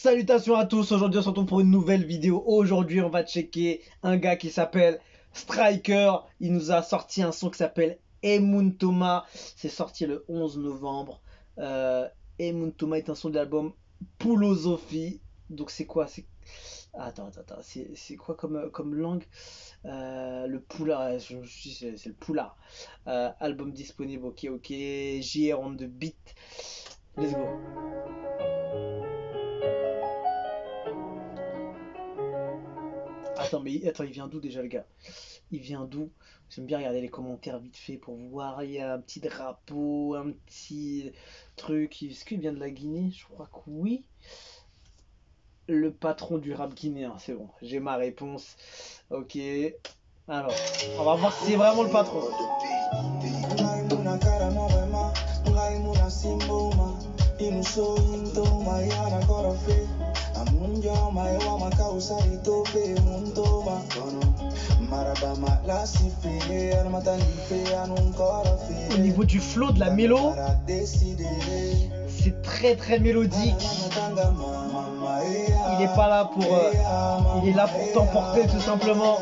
Salutations à tous, aujourd'hui on se retrouve pour une nouvelle vidéo. Aujourd'hui on va checker un gars qui s'appelle Striker. Il nous a sorti un son qui s'appelle Emun Thomas. C'est sorti le 11 novembre. Emun Thomas est un son de l'album Philosophie. Donc c'est quoi? Attends. C'est quoi comme langue? Le Poulard, je me suis dit c'est le Poulard. Album disponible, ok. JR on the beat. Let's go. Attends, il vient d'où déjà le gars? Il vient d'où? J'aime bien regarder les commentaires vite fait pour voir. Il y a un petit drapeau, un petit truc. Est-ce qu'il vient de la Guinée? Je crois que oui. Le patron du rap guinéen, c'est bon. J'ai ma réponse. Ok. Alors, on va voir si c'est vraiment le patron. Au niveau du flow, de la mélo, c'est très mélodique. Il est pas là pour... il est là pour t'emporter tout simplement.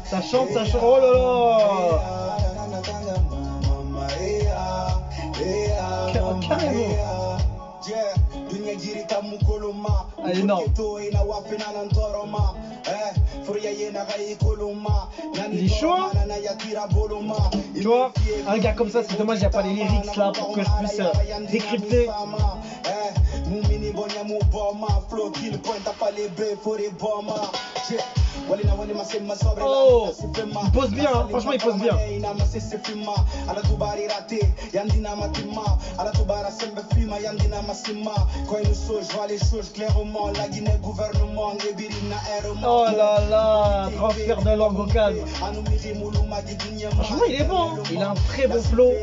Ça chante, oh là là. Carrément. Ah, énorme. Il est chaud, hein. Tu vois, un gars comme ça, c'est dommage, il n'y a pas les lyrics là pour que je puisse décrypter. Oh, il pose bien, hein. Franchement il pose bien. Oh là là, transfert de langue vocale. Franchement il est bon, hein. Il a un très bon flow.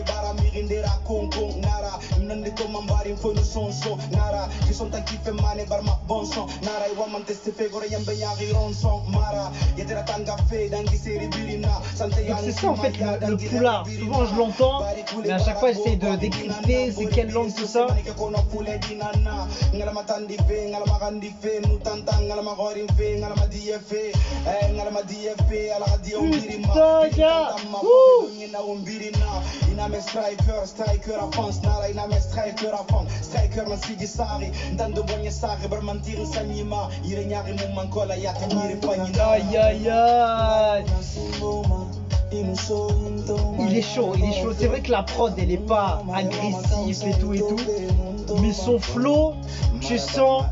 Donc c'est ça en fait le Poulard. Souvent je l'entends, mais à chaque fois j'essaie de décrypter c'est quelle langue tout ça. Putain gars. Aïe aïe aïe. Il est chaud. C'est vrai que la prod elle est pas agressive et tout, mais son flow, tu sens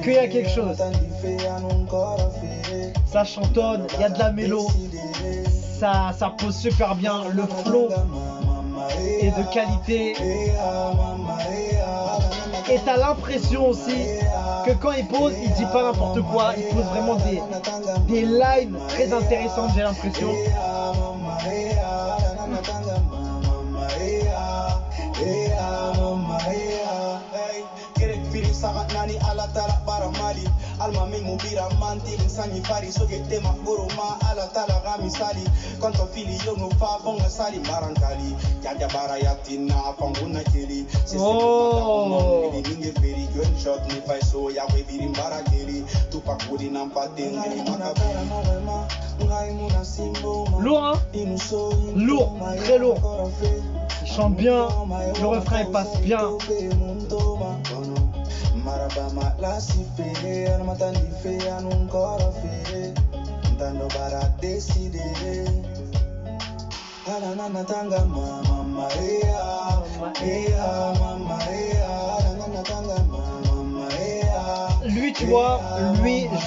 qu'il y a quelque chose. Ça chantonne, il y a de la mélo, ça pose super bien, le flow est de qualité. Et t'as l'impression aussi que quand il pose, il dit pas n'importe quoi, il pose vraiment des lines très intéressantes, j'ai l'impression. Lourd, hein? Lourd, très lourd. Il chante bien, le refrain il passe bien. Lui, tu vois,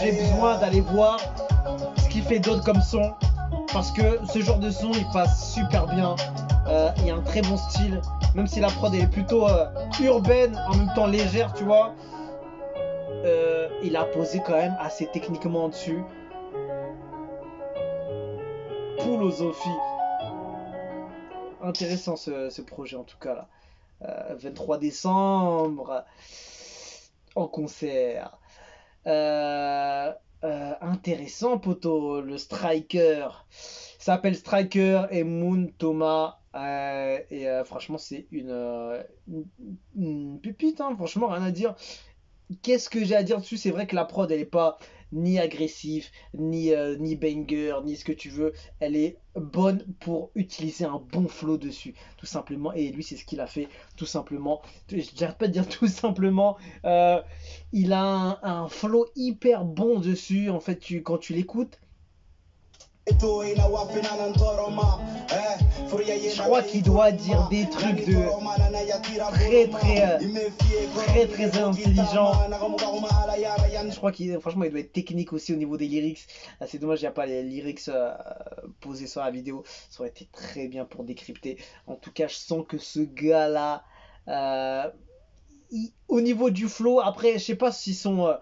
j'ai besoin d'aller voir ce qu'il fait d'autre comme son, parce que ce genre de son il passe super bien. Il y a un très bon style, même si la prod est plutôt urbaine, en même temps légère, tu vois. Il a posé quand même assez techniquement dessus. Philosophie. Intéressant ce projet en tout cas là. 23 décembre en concert. Intéressant poteau, le Striker. Il s'appelle Striker Emun Thomas. Franchement, c'est une pépite, hein, franchement, rien à dire. Qu'est-ce que j'ai à dire dessus? C'est vrai que la prod, elle est pas ni agressive, ni banger, ni ce que tu veux. Elle est bonne pour utiliser un bon flow dessus, tout simplement. Et lui, c'est ce qu'il a fait, tout simplement. J'arrête pas de dire tout simplement. Euh, il a un flow hyper bon dessus. En fait, quand tu l'écoutes, je crois qu'il doit dire des trucs de très intelligent. Je crois qu'il franchement il doit être technique aussi au niveau des lyrics. Ah, c'est dommage, il n'y a pas les lyrics posés sur la vidéo. Ça aurait été très bien pour décrypter. En tout cas, je sens que ce gars-là, euh, au niveau du flow, après, je sais pas si son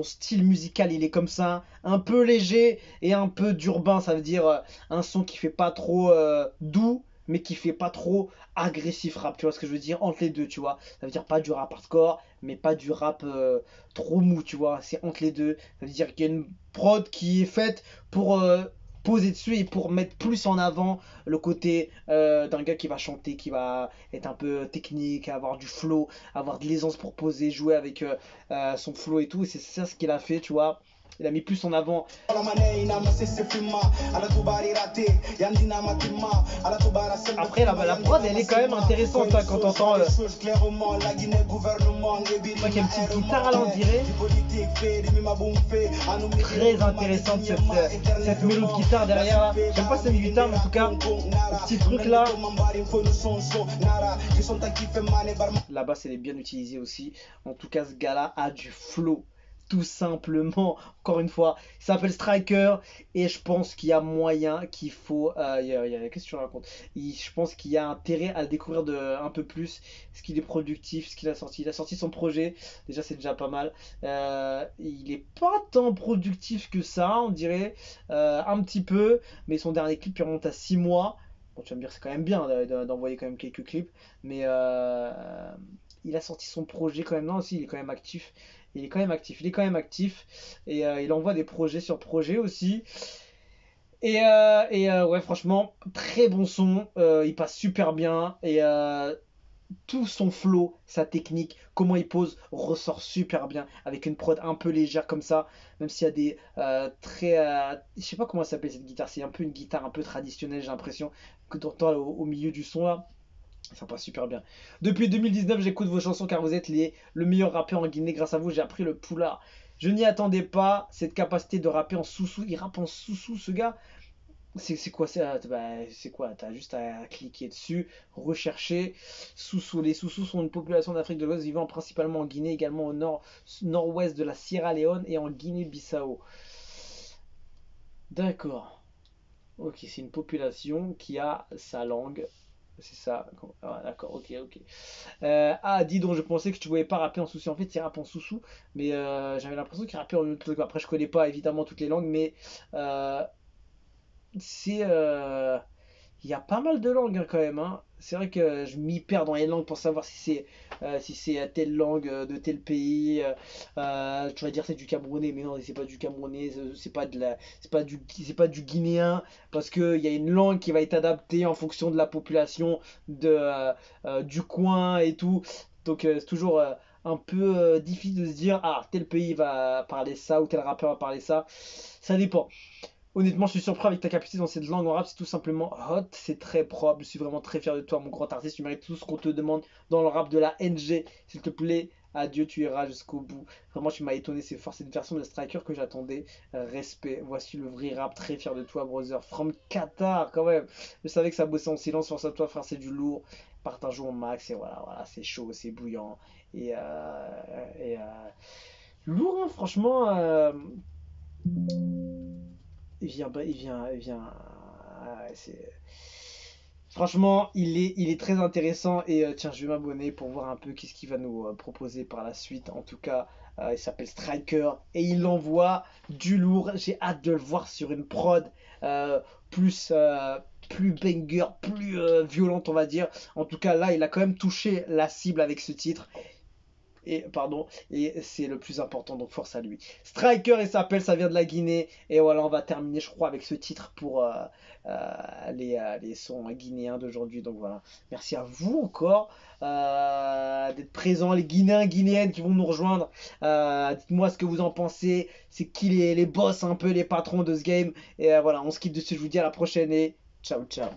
style musical il est comme ça, un peu léger et un peu d'urbain, ça veut dire un son qui fait pas trop doux, mais qui fait pas trop agressif rap, tu vois ce que je veux dire, entre les deux, tu vois. Ça veut dire pas du rap hardcore, mais pas du rap trop mou, tu vois, c'est entre les deux. Ça veut dire qu'il y a une prod qui est faite pour poser dessus et pour mettre plus en avant le côté d'un gars qui va chanter, qui va être un peu technique, avoir du flow, avoir de l'aisance pour poser, jouer avec son flow et tout. Et c'est ça ce qu'il a fait, tu vois. Il a mis plus en avant. Après, la prod, elle est quand même intéressante hein, quand t'entends. Je crois qu'il y a une petite guitare à l'en dirait. Très intéressante cette mélo de guitare derrière là. J'aime pas cette guitare, mais en tout cas, le petit truc là. La basse, elle est bien utilisée aussi. En tout cas, ce gars-là a du flow. Tout simplement, encore une fois, il s'appelle Striker et je pense qu'il y a moyen qu'il faut. Qu'est-ce que tu racontes? Je pense qu'il y a intérêt à le découvrir un peu plus. Ce qu'il est productif, ce qu'il a sorti. Il a sorti son projet, déjà c'est déjà pas mal. Il est pas tant productif que ça, on dirait. Un petit peu, mais son dernier clip il remonte à 6 mois. Bon, tu vas me dire, c'est quand même bien d'envoyer quand même quelques clips, mais il a sorti son projet quand même. Non, aussi, il est quand même actif. Il est quand même actif et il envoie des projets sur projets aussi. Ouais, franchement, très bon son. Il passe super bien et tout son flow, sa technique, comment il pose ressort super bien avec une prod un peu légère comme ça. Même s'il y a des je sais pas comment ça s'appelle cette guitare. C'est un peu une guitare un peu traditionnelle, j'ai l'impression que tu entends au milieu du son là. Ça passe super bien. Depuis 2019, j'écoute vos chansons car vous êtes le meilleur rappeur en Guinée. Grâce à vous, j'ai appris le poula. Je n'y attendais pas, cette capacité de rapper en sous-sous. Il rappe en sous-sous, ce gars. C'est quoi ça? C'est quoi? T'as juste à cliquer dessus, rechercher. Sous-sous. Les sous-sous sont une population d'Afrique de l'Ouest vivant principalement en Guinée, également au nord-ouest de la Sierra Leone et en Guinée-Bissau. D'accord. Ok, c'est une population qui a sa langue. C'est ça. Ah, d'accord, ok, ok. Dis donc, je pensais que tu pouvais pas rapper en sous-sous. En fait, il rappe en sous-sous, mais j'avais l'impression qu'il rappait en une autre langue. Après, je connais pas évidemment toutes les langues, mais euh, c'est. Il y a pas mal de langues hein, quand même. Hein. C'est vrai que je m'y perds dans les langues pour savoir si c'est telle langue de tel pays. Tu vas dire c'est du camerounais, mais non, c'est pas du camerounais, c'est pas du guinéen, parce que il y a une langue qui va être adaptée en fonction de la population du coin et tout. Donc c'est toujours un peu difficile de se dire ah tel pays va parler ça ou tel rappeur va parler ça. Ça dépend. Honnêtement, je suis surpris avec ta capacité dans cette langue en rap, c'est tout simplement hot, c'est très propre, je suis vraiment très fier de toi, mon grand artiste, tu mérites tout ce qu'on te demande dans le rap de la NG, s'il te plaît, adieu, tu iras jusqu'au bout. Vraiment, tu m'as étonné, c'est fort, c'est une version de Striker que j'attendais, respect, voici le vrai rap, très fier de toi, brother, from Qatar, quand même, je savais que ça bossait en silence, face à toi, frère, c'est du lourd, partageons au max, et voilà, voilà, c'est chaud, c'est bouillant, et lourd, hein, franchement, il vient. Franchement, il est très intéressant et tiens, je vais m'abonner pour voir un peu qu'est-ce qu'il va nous proposer par la suite. En tout cas, il s'appelle Striker et il envoie du lourd. J'ai hâte de le voir sur une prod euh, plus, euh, plus banger, plus violente, on va dire. En tout cas, là, il a quand même touché la cible avec ce titre. et c'est le plus important, donc force à lui. Striker, il s'appelle, ça vient de la Guinée, et voilà, on va terminer, je crois, avec ce titre pour les sons guinéens d'aujourd'hui. Donc voilà, merci à vous encore d'être présents, les Guinéens, Guinéennes qui vont nous rejoindre. Dites-moi ce que vous en pensez, c'est qui les boss, un peu les patrons de ce game, et voilà, on se quitte dessus, je vous dis à la prochaine, et ciao, ciao.